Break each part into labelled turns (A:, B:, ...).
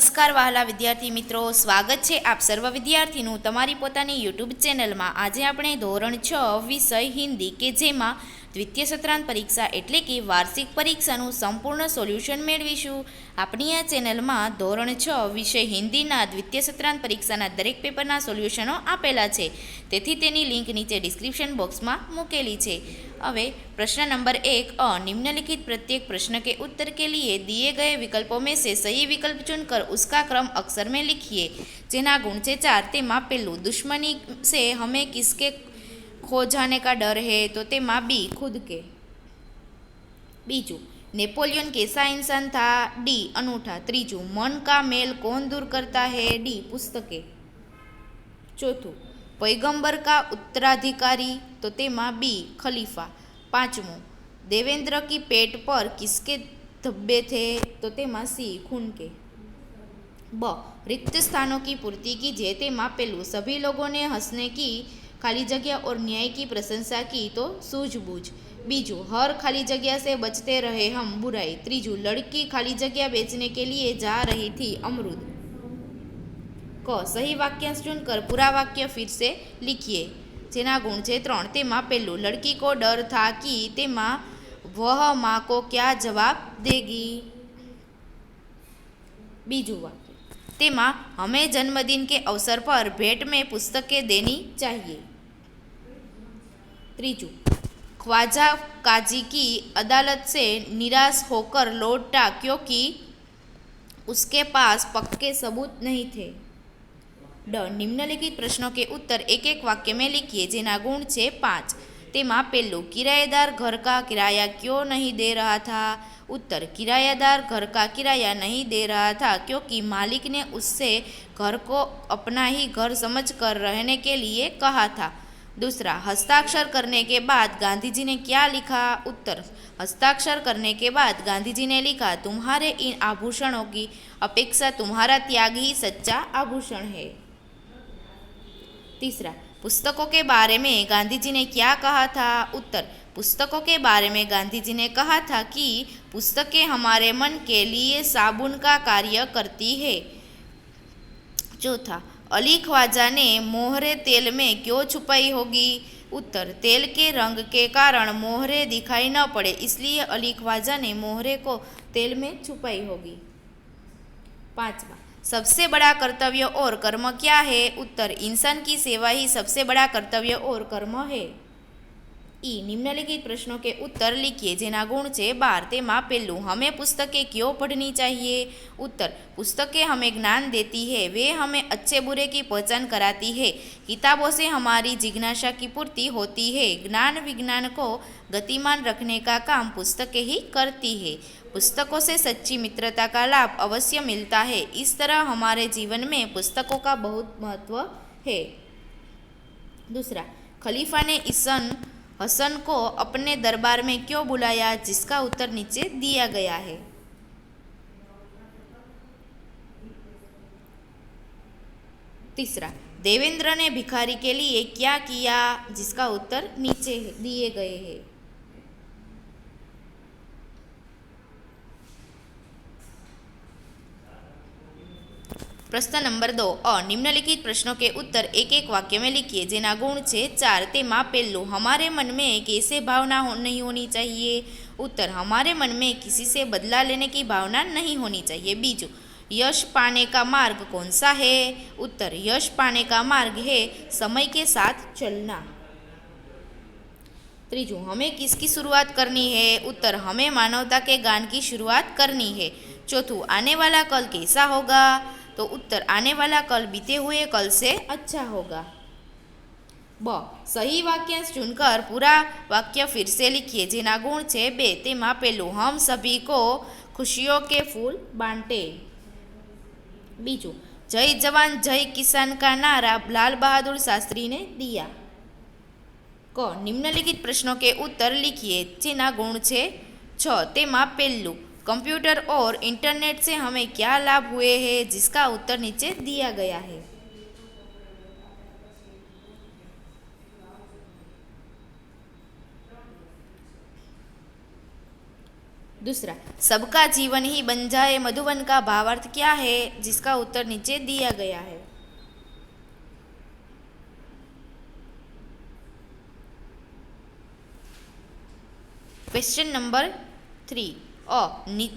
A: નમસ્કાર વહાલા વિદ્યાર્થી મિત્રો, સ્વાગત છે આપ સર્વ વિદ્યાર્થીનું તમારી પોતાની યુટ્યુબ ચેનલમાં। આજે આપણે ધોરણ 6 વિષય હિન્દી કે જેમાં દ્વિતીય સત્રાંત પરીક્ષા એટલે કે વાર્ષિક પરીક્ષાનું સંપૂર્ણ સોલ્યુશન મેળવીશું। આપણી આ ચેનલમાં ધોરણ 6 વિષય હિન્દીના દ્વિતીય સત્રાંત પરીક્ષાના દરેક પેપરના સોલ્યુશનો આપેલા છે, તેથી તેની લિંક નીચે ડિસ્ક્રિપ્શન બોક્સમાં મૂકેલી છે। હવે प्रश्न नंबर 1 अ निम्नलिखित प्रत्येक प्रश्न के उत्तर के लिए दिए गए विकल्पों में से सही विकल्प चुनकर उसका क्रम अक्षर में लिखिए। जेना गुण से 4 तेमा पेलू दुश्मनी से हमें किसके खो जाने का डर है, तो तेमा बी खुद के। बीजू नेपोलियन कैसा इंसान था, डी अनूठा। त्रीजू मन का मेल कौन दूर करता है, डी पुस्तकें। चौथू पैगंबर का उत्तराधिकारी, तो तेमा बी खलीफा। पांचमू देवेंद्र की पेट पर किसके धब्बे थे, तो तेमा सी खून के। ब रिक्त स्थानों की पूर्ति कीजिए। तेमा पेलू सभी लोगों ने हंसने की खाली जगह और न्याय की प्रशंसा की, तो सूझबूझ। बीजू हर खाली जगह से बचते रहे हम बुराई। त्रीजू लड़की खाली जगह बेचने के लिए जा रही थी अमरूद। क सही वाक्यांश चुनकर पूरा वाक्य फिर से लिखिए। जेना गुण है 3 तेमा पेलू लड़की को डर था कि तेमा वह माँ को क्या जवाब देगी। बीजू वाक्य तेमा हमें जन्मदिन के अवसर पर भेंट में पुस्तकें देनी चाहिए। त्रीजू ख्वाजा काजी की अदालत से निराश होकर लौटा क्योंकि उसके पास पक्के सबूत नहीं थे। ड निम्नलिखित प्रश्नों के उत्तर एक एक वाक्य में लिखिए। जेना गुण है 5 तेमा पेलू किराएदार घर का किराया क्यों नहीं दे रहा था। उत्तर किराएदार घर का किराया नहीं दे रहा था क्योंकि मालिक ने उससे घर को अपना ही घर समझकर रहने के लिए कहा था। दूसरा हस्ताक्षर करने के बाद गांधी जी ने क्या लिखा। उत्तर हस्ताक्षर करने के बाद गांधी जी ने लिखा तुम्हारे इन आभूषणों की अपेक्षा तुम्हारा त्याग ही सच्चा आभूषण है। तीसरा पुस्तकों के बारे में गांधी जी ने क्या कहा था। उत्तर पुस्तकों के बारे में गांधी जी ने कहा था कि पुस्तकें हमारे मन के लिए साबुन का कार्य करती है। चौथा अली ख्वाजा ने मोहरे तेल में क्यों छुपाई होगी। उत्तर तेल के रंग के कारण मोहरे दिखाई न पड़े इसलिए अली ख्वाजा ने मोहरे को तेल में छुपाई होगी। पांचवा सबसे बड़ा कर्तव्य और कर्म क्या है। उत्तर इंसान की सेवा ही सबसे बड़ा कर्तव्य और कर्म है। ई निम्नलिखित प्रश्नों के उत्तर लिखिए। जेना गुण है 12 तेमा पेलू हमें पुस्तकें क्यों पढ़नी चाहिए। उत्तर पुस्तकें हमें ज्ञान देती है, वे हमें अच्छे बुरे की पहचान कराती है। किताबों से हमारी जिज्ञासा की पूर्ति होती है। ज्ञान विज्ञान को गतिमान रखने का काम पुस्तकें ही करती है। पुस्तकों से सच्ची मित्रता का लाभ अवश्य मिलता है। इस तरह हमारे जीवन में पुस्तकों का बहुत महत्व है। दूसरा खलीफा ने हसन को अपने दरबार में क्यों बुलाया, जिसका उत्तर नीचे दिया गया है। तीसरा देवेंद्र ने भिखारी के लिए क्या किया, जिसका उत्तर नीचे दिए गए हैं। प्रश्न नंबर 2 अ निम्नलिखित प्रश्नों के उत्तर एक एक वाक्य में लिखिए। जेना गुण है 4 तेमा पेलू हमारे मन में कैसे भावना नहीं होनी चाहिए। उत्तर हमारे मन में किसी से बदला लेने की भावना नहीं होनी चाहिए। बीजू यश पाने का मार्ग कौन सा है। उत्तर यश पाने का मार्ग है समय के साथ चलना। त्रीजू हमें किसकी शुरुआत करनी है। उत्तर हमें मानवता के गान की शुरुआत करनी है। चौथू आने वाला कल कैसा होगा। तो उत्तर आने वाला कल बीते हुए कल से अच्छा होगा। ब सही वाक्यांश चुनकर पूरा वाक्य फिर से लिखिए। जेना गुण है 2 तेमा पेलू हम सभी को खुशियों के फूल बांटे। बीजू जय जवान जय किसान का नारा लाल बहादुर शास्त्री ने दिया। क निम्नलिखित प्रश्नों के उत्तर लिखिए। जेना गुण है 6 तेमा पेलू कंप्यूटर और इंटरनेट से हमें क्या लाभ हुए हैं, जिसका उत्तर नीचे दिया गया है। दूसरा, सबका जीवन ही बन जाए मधुबन का भावार्थ क्या है, जिसका उत्तर नीचे दिया गया है। क्वेश्चन नंबर 3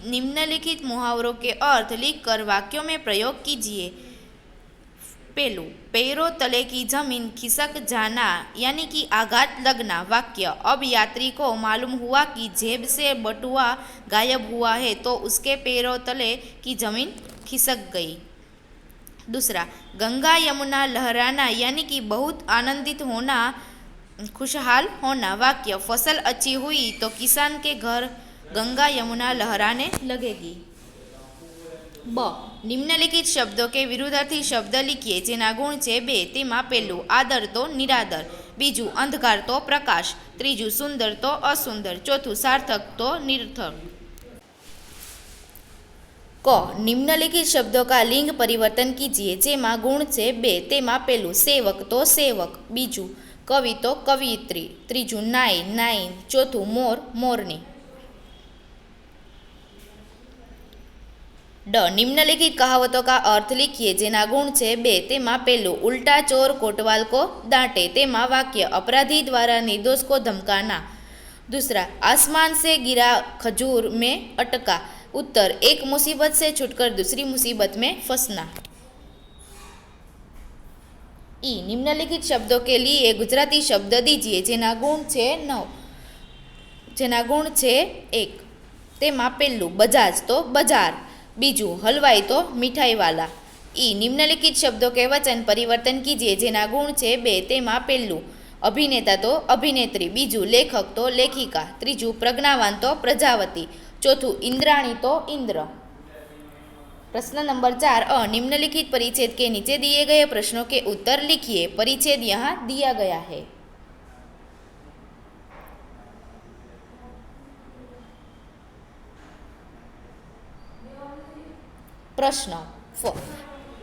A: निम्नलिखित मुहावरों के अर्थ लिखकर वाक्यों में प्रयोग कीजिए। पहलू, पैरों तले की जमीन खिसक जाना यानी कि आघात लगना। वाक्य, अब यात्री को मालूम हुआ कि जेब से बटुआ गायब हुआ है तो उसके पैरों तले की जमीन खिसक गई। दूसरा, गंगा यमुना लहराना यानी कि बहुत आनंदित होना, खुशहाल होना। वाक्य, फसल अच्छी हुई तो किसान के घर गंगा यमुना लहराने लगेगी। ब, निम्नलिखित शब्दों के विरुद्धार्थी शब्द लिखिए जेना गुण छे 2 तेमां पहेलुं आदर तो निरादर, बीजું अंधकार तो प्रकाश, त्रीजुं सुंदर तो असुंदर, चौथुं सार्थक तो निरर्थक। क, निम्नलिखित शब्दों का लिंग परिवर्तन कीजिए जेमा गुण छे 2 तेमां पहेलुं सेवक तो सेवक, बीजું कवि तो कवियत्री, त्रीजुं नाई नाई, चौथुं मोर मोरनी। ड, निम्नलिखित कहावतों का अर्थ लिखिए जेना गुण छे 2 तेमां पहेलुं उल्टा चोर कोतवाल को डांटे, तेमां वाक्य अपराधी द्वारा निर्दोष को धमकाना। दूसरा, आसमान से गिरा खजूर में अटका। उत्तर, एक मुसीबत से छूटकर दूसरी मुसीबत में फंसना। ई, निम्नलिखित शब्दों के लिए गुजराती शब्द दीजिए जेना गुण छे 9, जेना गुण छे 1 तेमां पहेलुं बजाज तो बाजार, बीजું हलवाई तो मिठाई वाला। ई, निम्नलिखित शब्दों के वचन परिवर्तन कीजिए जेना गुण छे 2 तेमां पहेलुं अभिनेता तो अभिनेत्री, बीजું लेखक तो लेखिका, त्रीजुं प्रज्ञावान तो प्रजावती, चौथुं इंद्राणी तो इंद्र। प्रश्न नंबर 4 निम्नलिखित परिच्छेद के नीचे दिए गए प्रश्नों के उत्तर लिखिए। परिच्छेद यहाँ दिया गया है। प्रश्न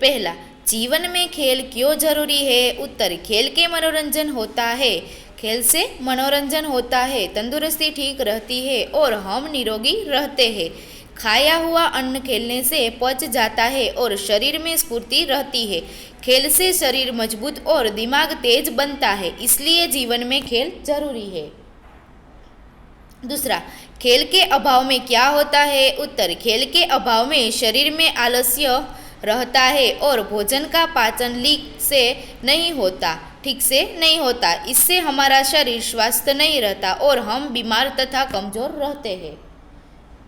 A: पहला, जीवन में खेल क्यों जरूरी है? उत्तर, खेल के मनोरंजन होता है, खेल से मनोरंजन होता है, तंदुरुस्ती ठीक रहती है और हम निरोगी रहते हैं। खाया हुआ अन्न खेलने से पच जाता है और शरीर में स्फूर्ति रहती है। खेल से शरीर मजबूत और दिमाग तेज बनता है, इसलिए जीवन में खेल जरूरी है। दूसरा, खेल के अभाव में क्या होता है? उत्तर, खेल के अभाव में शरीर में आलस्य रहता है और भोजन का पाचन ठीक से नहीं होता। इससे हमारा शरीर स्वस्थ नहीं रहता और हम बीमार तथा कमजोर रहते हैं।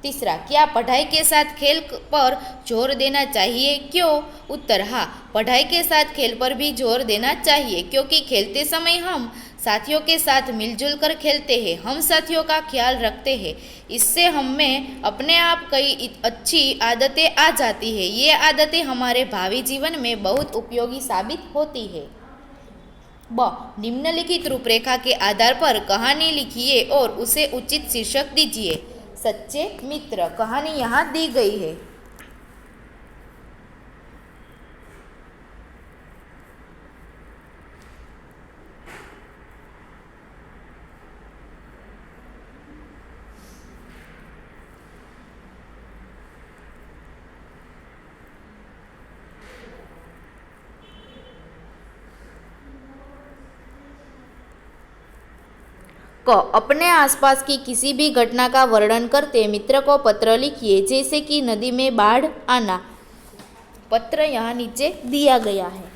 A: तीसरा, क्या पढ़ाई के साथ खेल पर जोर देना चाहिए? क्यों? उत्तर, हाँ, पढ़ाई के साथ खेल पर भी जोर देना चाहिए, क्योंकि खेलते समय हम साथियों के साथ मिलजुल कर खेलते हैं, हम साथियों का ख्याल रखते हैं, इससे हमें अपने आप कई अच्छी आदतें आ जाती है। ये आदतें हमारे भावी जीवन में बहुत उपयोगी साबित होती है। ब, निम्नलिखित रूपरेखा के आधार पर कहानी लिखिए और उसे उचित शीर्षक दीजिए। सच्चे मित्र, कहानी यहाँ दी गई है। क, अपने आसपास की किसी भी घटना का वर्णन करते मित्र को पत्र लिखिए, जैसे कि नदी में बाढ़ आना। पत्र यहाँ नीचे दिया गया है।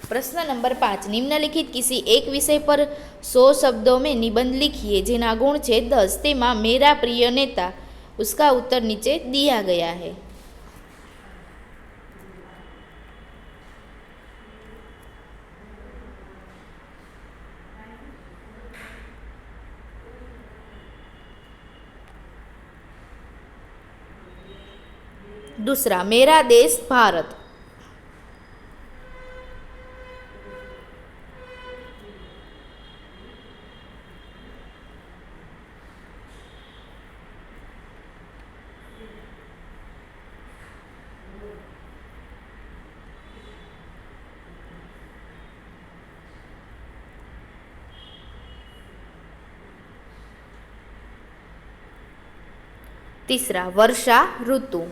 A: प्रश्न नंबर 5, निम्नलिखित किसी एक विषय पर 100 शब्दों में निबंध लिखिए जेना गुण छे 10 तेमा मेरा प्रिय नेता। उसका उत्तर नीचे दिया गया है। दूसरा, मेरा देश भारत। तीसरा वर्षा ऋतु।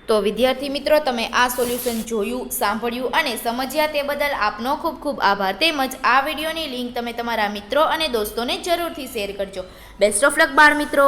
A: તો વિદ્યાર્થી મિત્રો, તમે આ સોલ્યુશન જોયું, સાંભળ્યું અને સમજ્યા તે બદલ આપનો ખૂબ ખૂબ આભાર. તેમજ આ વિડીયોની લિંક તમે તમારા મિત્રો અને દોસ્તોને જરૂરથી શેર કરજો. બેસ્ટ ઓફ લક બાળ મિત્રો.